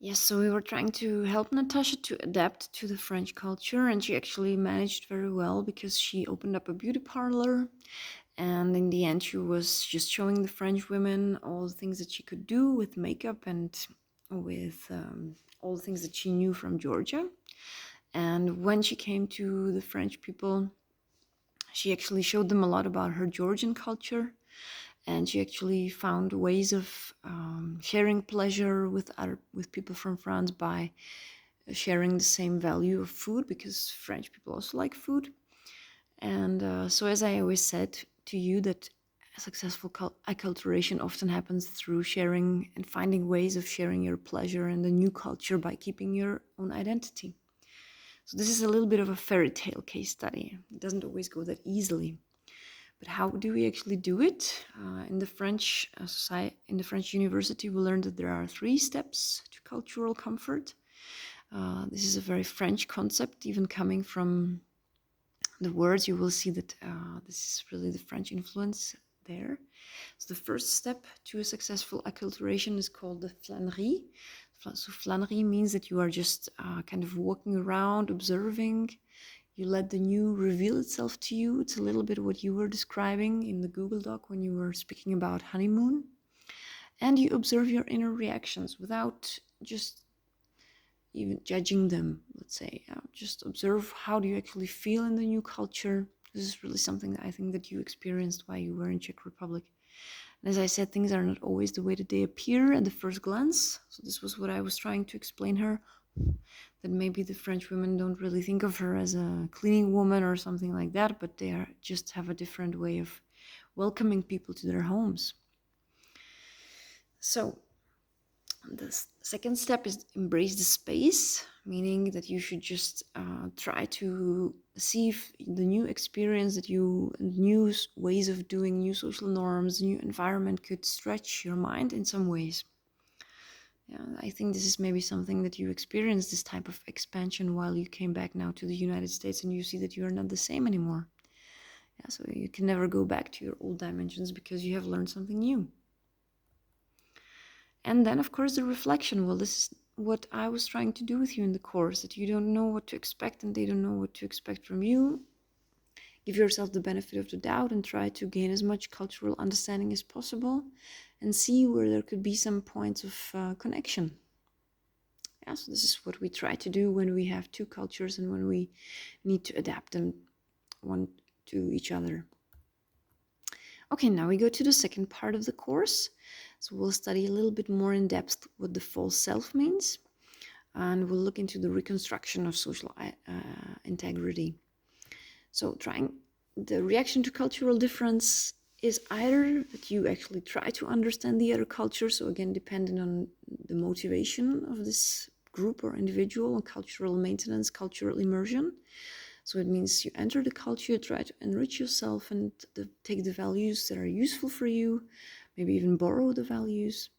Yes, so we were trying to help Natasha to adapt to the French culture, and she actually managed very well because she opened up a beauty parlor. And in the end, she was just showing the French women all the things that she could do with makeup and with all the things that she knew from Georgia. And when she came to the French people, she actually showed them a lot about her Georgian culture, and she actually found ways of sharing pleasure with people from France by sharing the same value of food, because French people also like food. And so, as I always said to you, that successful acculturation often happens through sharing and finding ways of sharing your pleasure and the new culture by keeping your own identity. So this is a little bit of a fairy tale case study. It doesn't always go that easily. But how do we actually do it? In the French society, in the French university, we learned that there are 3 steps to cultural comfort. This is a very French concept, even coming from the words. You will see that this is really the French influence there. So the first step to a successful acculturation is called the flânerie. So flânerie means that you are just kind of walking around, observing. You let the new reveal itself to you. It's a little bit what you were describing in the Google Doc when you were speaking about honeymoon. And you observe your inner reactions without just even judging them, let's say. Just observe, how do you actually feel in the new culture. This is really something that I think that you experienced while you were in Czech Republic. And as I said, things are not always the way that they appear at the first glance. So this was what I was trying to explain her, that maybe the French women don't really think of her as a cleaning woman or something like that, but they are just have a different way of welcoming people to their homes. So the second step is embrace the space, meaning that you should just try to see if the new experience that you, new ways of doing, new social norms, new environment could stretch your mind in some ways. Yeah, I think this is maybe something that you experienced, this type of expansion, while you came back now to the United States and you see that you are not the same anymore. Yeah, so you can never go back to your old dimensions because you have learned something new. And then, of course, the reflection. Well, this is what I was trying to do with you in the course, that you don't know what to expect and they don't know what to expect from you. Give yourself the benefit of the doubt and try to gain as much cultural understanding as possible and see where there could be some points of connection. Yeah, so this is what we try to do when we have 2 cultures and when we need to adapt them one to each other. Okay, now we go to the second part of the course. So we'll study a little bit more in depth what the false self means, and we'll look into the reconstruction of social integrity. So the reaction to cultural difference is either that you actually try to understand the other culture, so again, depending on the motivation of this group or individual, on cultural maintenance, cultural immersion. So it means you enter the culture, try to enrich yourself and take the values that are useful for you, maybe even borrow the values.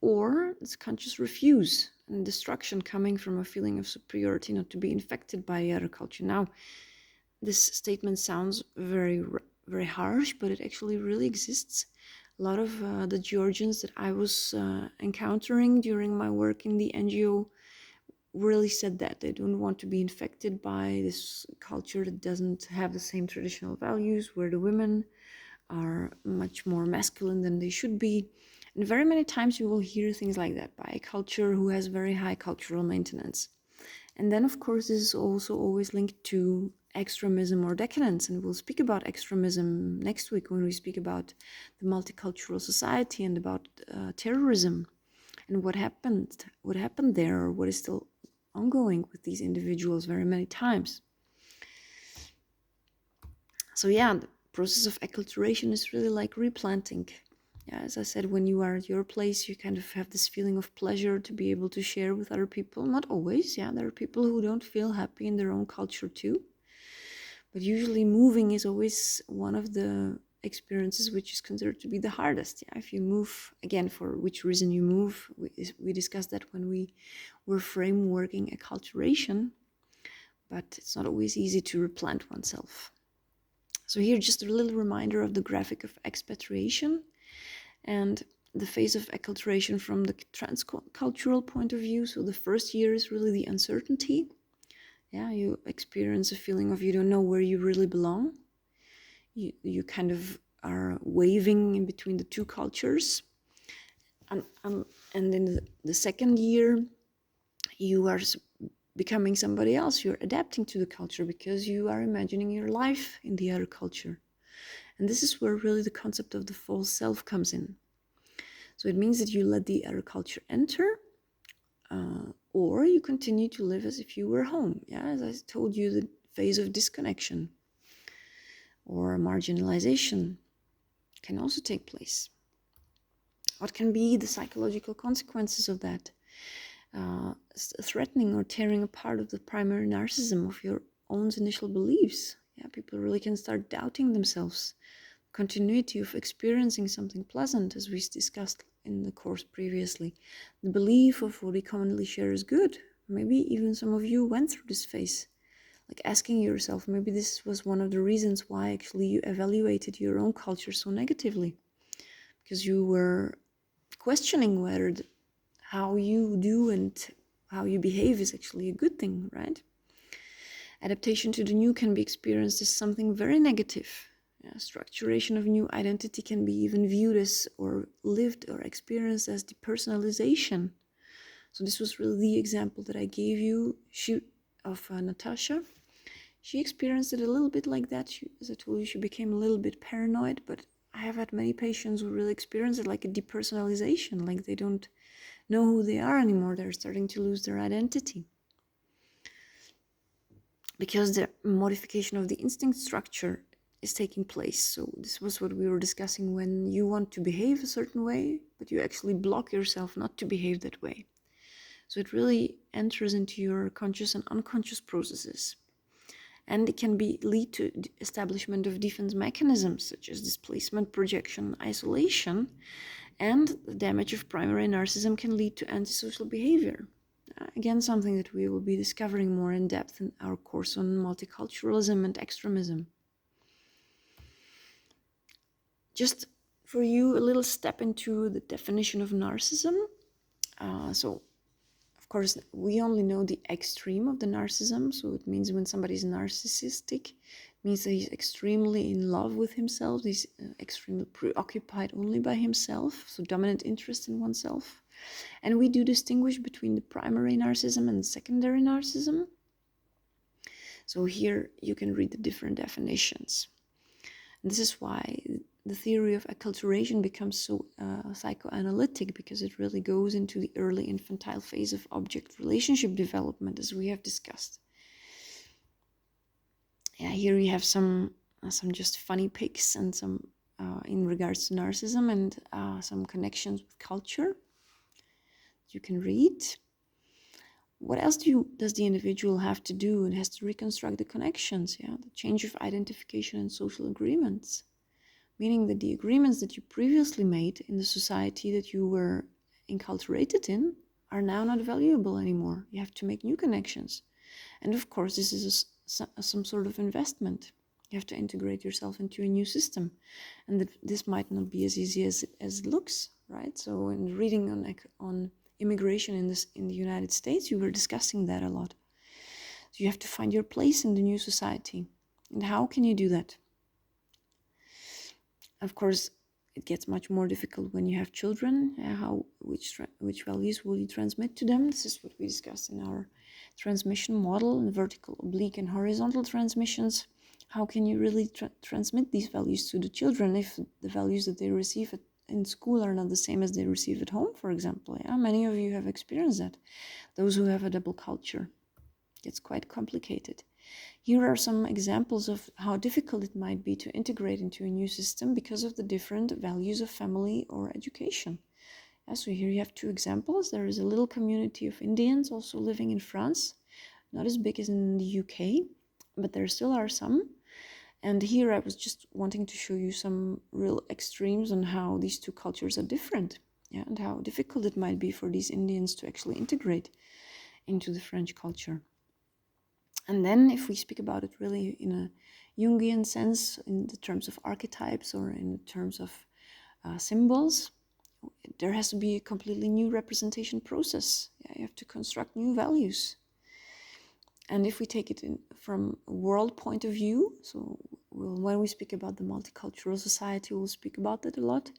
Or it's conscious refuse and destruction coming from a feeling of superiority, not to be infected by the other culture. Now, this statement sounds very, very harsh, but it actually really exists. A lot of the Georgians that I was encountering during my work in the NGO really said that they don't want to be infected by this culture that doesn't have the same traditional values, where the women are much more masculine than they should be. And very many times you will hear things like that by a culture who has very high cultural maintenance. And then, of course, this is also always linked to extremism or decadence. And we'll speak about extremism next week when we speak about the multicultural society and about terrorism and what happened there, or what is still ongoing with these individuals very many times. So yeah, the process of acculturation is really like replanting. Yeah, as I said, when you are at your place, you kind of have this feeling of pleasure to be able to share with other people. Not always, yeah, there are people who don't feel happy in their own culture too. But usually moving is always one of the experiences which is considered to be the hardest. Yeah, if you move, again, for which reason you move, we discussed that when we were frameworking acculturation, but it's not always easy to replant oneself. So here, just a little reminder of the graphic of expatriation. And the phase of acculturation from the transcultural point of view. So the first year is really the uncertainty. Yeah, you experience a feeling of you don't know where you really belong. You kind of are waving in between the two cultures. And in the second year, you are becoming somebody else. You're adapting to the culture because you are imagining your life in the other culture. And this is where really the concept of the false self comes in. So it means that you let the other culture enter, or you continue to live as if you were home. Yeah, as I told you, the phase of disconnection or marginalization can also take place. What can be the psychological consequences of that? Threatening or tearing apart of the primary narcissism of your own initial beliefs. Yeah, people really can start doubting themselves. Continuity of experiencing something pleasant, as we discussed in the course previously. The belief of what we commonly share is good. Maybe even some of you went through this phase. Like asking yourself, maybe this was one of the reasons why actually you evaluated your own culture so negatively. Because you were questioning whether how you do and how you behave is actually a good thing, right? Adaptation to the new can be experienced as something very negative. Structuration of new identity can be even viewed as or lived or experienced as depersonalization. So this was really the example that I gave you of Natasha. She experienced it a little bit like that. As I told you, she became a little bit paranoid, but I have had many patients who really experience it like a depersonalization, like they don't know who they are anymore. They're starting to lose their identity. Because the modification of the instinct structure is taking place. So this was what we were discussing when you want to behave a certain way, but you actually block yourself not to behave that way. So it really enters into your conscious and unconscious processes. And it can lead to establishment of defense mechanisms such as displacement, projection, isolation, and the damage of primary narcissism can lead to antisocial behavior. Again, something that we will be discovering more in depth in our course on multiculturalism and extremism. Just for you, a little step into the definition of narcissism. So, of course, we only know the extreme of the narcissism. So it means when somebody is narcissistic, it means that he's extremely in love with himself. He's extremely preoccupied only by himself. So dominant interest in oneself. And we do distinguish between the primary narcissism and secondary narcissism. So here you can read the different definitions. And this is why the theory of acculturation becomes so psychoanalytic, because it really goes into the early infantile phase of object relationship development, as we have discussed. Yeah, here you have some just funny pics and some in regards to narcissism and some connections with culture you can read. What else does the individual have to do? It has to reconstruct the connections, the change of identification and social agreements. Meaning that the agreements that you previously made in the society that you were enculturated in are now not valuable anymore. You have to make new connections. And of course, this is some sort of investment. You have to integrate yourself into a new system. And this might not be as easy as it looks, right? So in reading on immigration in the United States, you were discussing that a lot. So you have to find your place in the new society. And how can you do that? Of course, it gets much more difficult when you have children. Which values will you transmit to them? This is what we discussed in our transmission model, in vertical, oblique, and horizontal transmissions. How can you really transmit these values to the children if the values that they receive in school are not the same as they receive at home, for example? Yeah, many of you have experienced that. Those who have a double culture, it's quite complicated. Here are some examples of how difficult it might be to integrate into a new system because of the different values of family or education. So here you have two examples. There is a little community of Indians also living in France, not as big as in the UK, but there still are some. And here I was just wanting to show you some real extremes on how these two cultures are different, and how difficult it might be for these Indians to actually integrate into the French culture. And then if we speak about it really in a Jungian sense, in the terms of archetypes or in the terms of symbols, there has to be a completely new representation process. Yeah, you have to construct new values. And if we take it from a world point of view, so when we speak about the multicultural society, we'll speak about that a lot.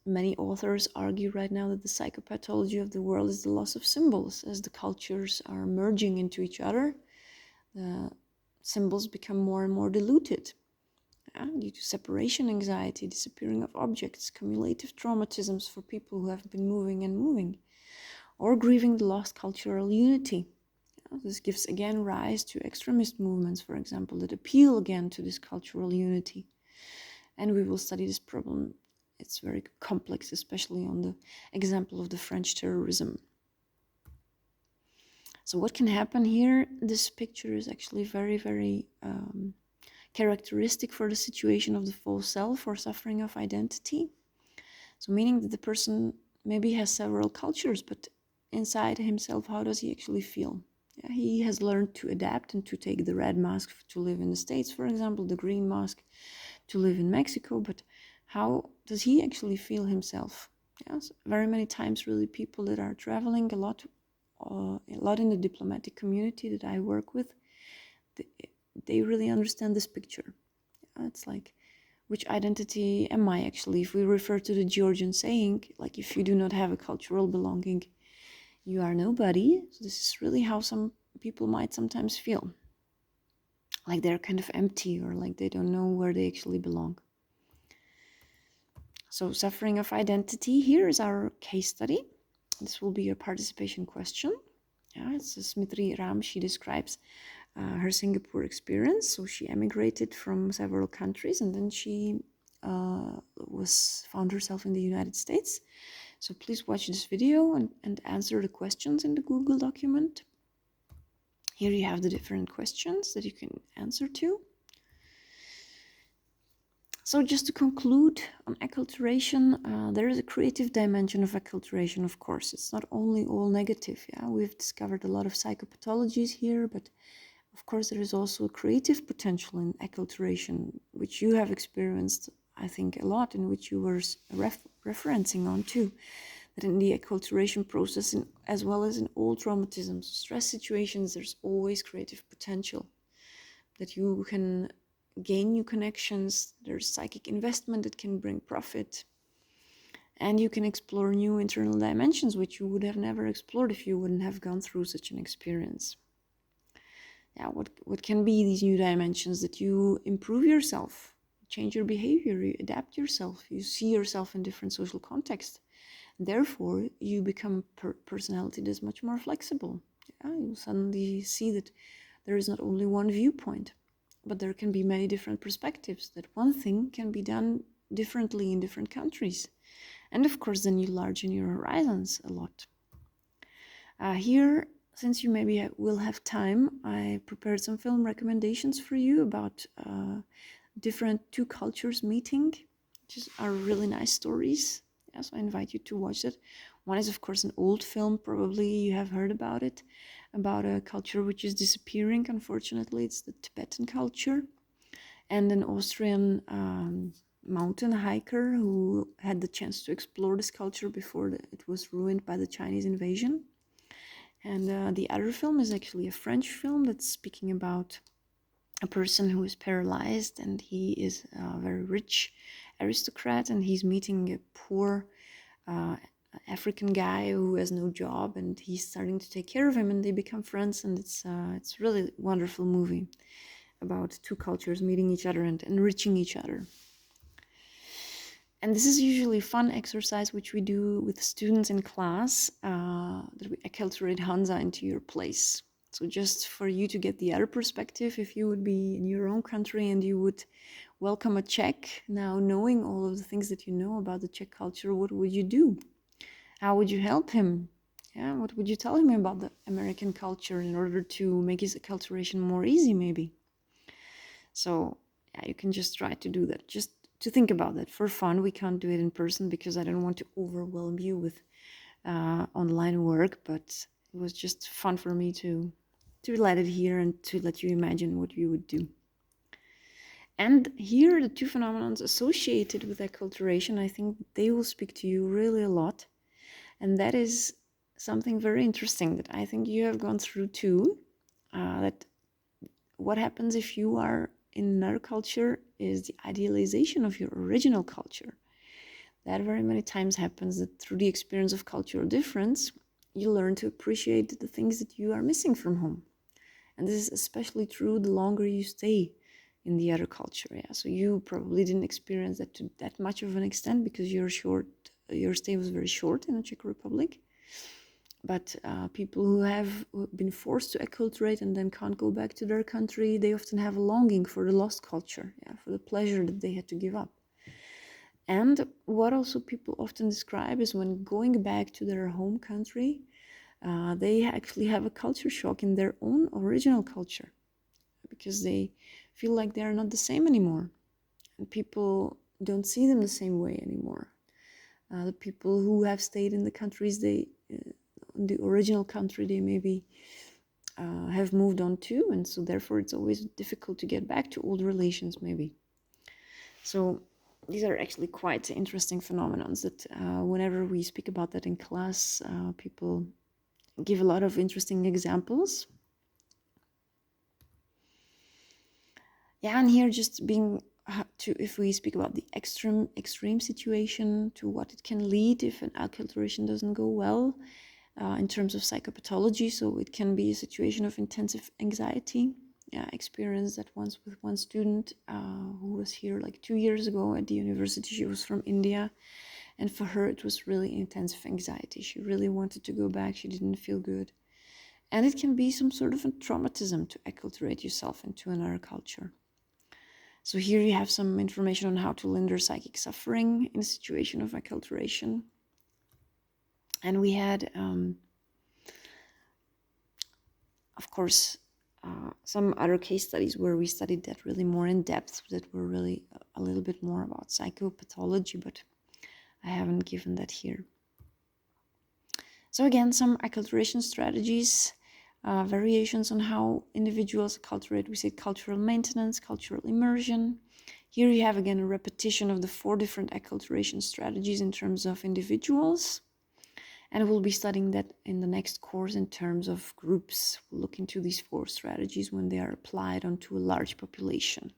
Many authors argue right now that the psychopathology of the world is the loss of symbols. As the cultures are merging into each other, the symbols become more and more diluted. Due to separation anxiety, disappearing of objects, cumulative traumatisms for people who have been moving, or grieving the lost cultural unity. This gives again rise to extremist movements, for example, that appeal again to this cultural unity. And we will study this problem. It's very complex, especially on the example of the French terrorism. So what can happen here? This picture is actually very, very characteristic for the situation of the false self or suffering of identity. So meaning that the person maybe has several cultures, but inside himself, how does he actually feel? Yeah, he has learned to adapt and to take the red mask to live in the States, for example, the green mask to live in Mexico, but how does he actually feel himself? Yes, very many times really people that are traveling a lot in the diplomatic community that I work with, they really understand this picture. It's like, which identity am I actually? If we refer to the Georgian saying, like, if you do not have a cultural belonging, you are nobody. So this is really how some people might sometimes feel. Like they're kind of empty, or like they don't know where they actually belong. So suffering of identity, here is our case study. This will be a participation question. Yeah, it's Smriti Ram. She describes her Singapore experience. So she emigrated from several countries, and then she found herself in the United States. So please watch this video and answer the questions in the Google document. Here you have the different questions that you can answer to. So just to conclude on acculturation, there is a creative dimension of acculturation, of course. It's not only all negative. Yeah, we've discovered a lot of psychopathologies here, but of course there is also a creative potential in acculturation, which you have experienced, I think, a lot, and which you were referencing on too. That in the acculturation process, as well as in all traumatisms, stress situations, there's always creative potential. That you can gain new connections, there's psychic investment that can bring profit, and you can explore new internal dimensions which you would have never explored if you wouldn't have gone through such an experience. Yeah, what can be these new dimensions? That you improve yourself, change your behavior, you adapt yourself, you see yourself in different social contexts. Therefore, you become a personality that's much more flexible. Yeah, you suddenly see that there is not only one viewpoint, but there can be many different perspectives, that one thing can be done differently in different countries. And of course, then you largen your horizons a lot. Here, since you maybe will have time, I prepared some film recommendations for you about different two cultures meeting, which are really nice stories. Yes, I invite you to watch it. One is, of course, an old film, probably you have heard about it, about a culture which is disappearing, unfortunately. It's the Tibetan culture. And an Austrian mountain hiker who had the chance to explore this culture before it was ruined by the Chinese invasion. And the other film is actually a French film that's speaking about a person who is paralyzed, and he is a very rich aristocrat, and he's meeting a poor African guy who has no job, and he's starting to take care of him, and they become friends. And it's really a wonderful movie about two cultures meeting each other and enriching each other. And this is usually a fun exercise which we do with students in class, that we acculturate Hansa into your place. So just for you to get the other perspective, if you would be in your own country and you would welcome a Czech, now knowing all of the things that you know about the Czech culture, what would you do? How would you help him? Yeah, what would you tell him about the American culture in order to make his acculturation more easy, maybe? So yeah, you can just try to do that. Just to think about that for fun. We can't do it in person because I don't want to overwhelm you with online work, but it was just fun for me to let it here and to let you imagine what you would do. And here, the two phenomena associated with acculturation, I think they will speak to you really a lot. And that is something very interesting that I think you have gone through too. That what happens if you are in another culture is the idealization of your original culture. That very many times happens that through the experience of cultural difference, you learn to appreciate the things that you are missing from home. And this is especially true the longer you stay in the other culture. Yeah, so you probably didn't experience that to that much of an extent because your stay was very short in the Czech Republic. But people who have been forced to acculturate and then can't go back to their country, they often have a longing for the lost culture, yeah, for the pleasure that they had to give up. And what also people often describe is when going back to their home country, they actually have a culture shock in their own original culture because they feel like they are not the same anymore. And people don't see them the same way anymore. The people who have stayed in the countries in the original country, they maybe have moved on too, and so therefore it's always difficult to get back to old relations maybe. So these are actually quite interesting phenomena that whenever we speak about that in class, people give a lot of interesting examples. Yeah, and here just being if we speak about the extreme situation, to what it can lead if an acculturation doesn't go well in terms of psychopathology. So it can be a situation of intensive anxiety. Yeah, experience that once with one student who was here like 2 years ago at the university. She was from India, and for her it was really intensive anxiety. She really wanted to go back. She didn't feel good. And it can be some sort of a traumatism to acculturate yourself into another culture. So here you have some information on how to linger psychic suffering in a situation of acculturation. And we had, of course, some other case studies where we studied that really more in depth, that were really a little bit more about psychopathology, but I haven't given that here. So again, some acculturation strategies, variations on how individuals acculturate. We said cultural maintenance, cultural immersion. Here you have again a repetition of the 4 different acculturation strategies in terms of individuals. And we'll be studying that in the next course in terms of groups. We'll look into these 4 strategies when they are applied onto a large population.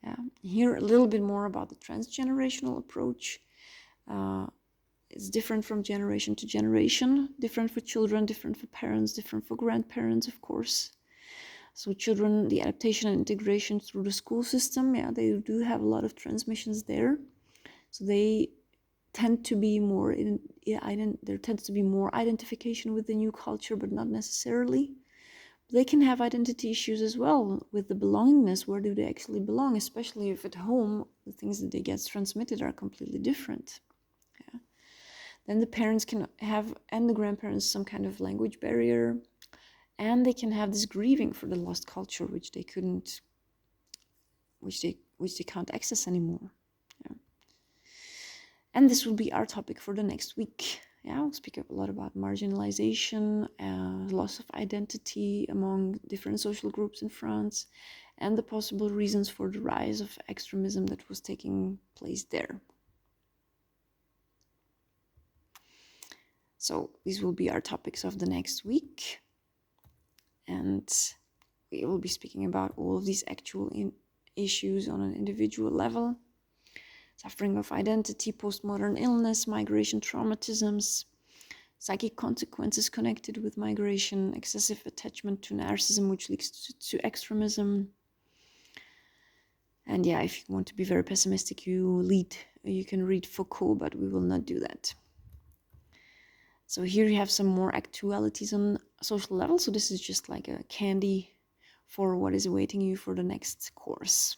Yeah. Here a little bit more about the transgenerational approach. It's different from generation to generation, different for children, different for parents, different for grandparents, of course. So children, the adaptation and integration through the school system, yeah, they do have a lot of transmissions there. So they tend to be more there tends to be more identification with the new culture, but not necessarily. They can have identity issues as well with the belongingness. Where do they actually belong? Especially if at home the things that they get transmitted are completely different. Yeah. Then the parents can have, and the grandparents, some kind of language barrier, and they can have this grieving for the lost culture, which they can't access anymore. Yeah. And this will be our topic for the next week. Yeah, we'll speak a lot about marginalization, loss of identity among different social groups in France, and the possible reasons for the rise of extremism that was taking place there. So these will be our topics of the next week. And we will be speaking about all of these actual issues on an individual level. Suffering of identity, postmodern illness, migration traumatisms, psychic consequences connected with migration, excessive attachment to narcissism, which leads to extremism. And yeah, if you want to be very pessimistic, you can read Foucault, but we will not do that. So here you have some more actualities on social level. So this is just like a candy for what is awaiting you for the next course.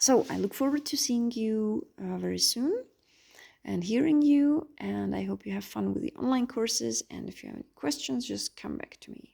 So I look forward to seeing you very soon and hearing you, and I hope you have fun with the online courses. And if you have any questions, just come back to me.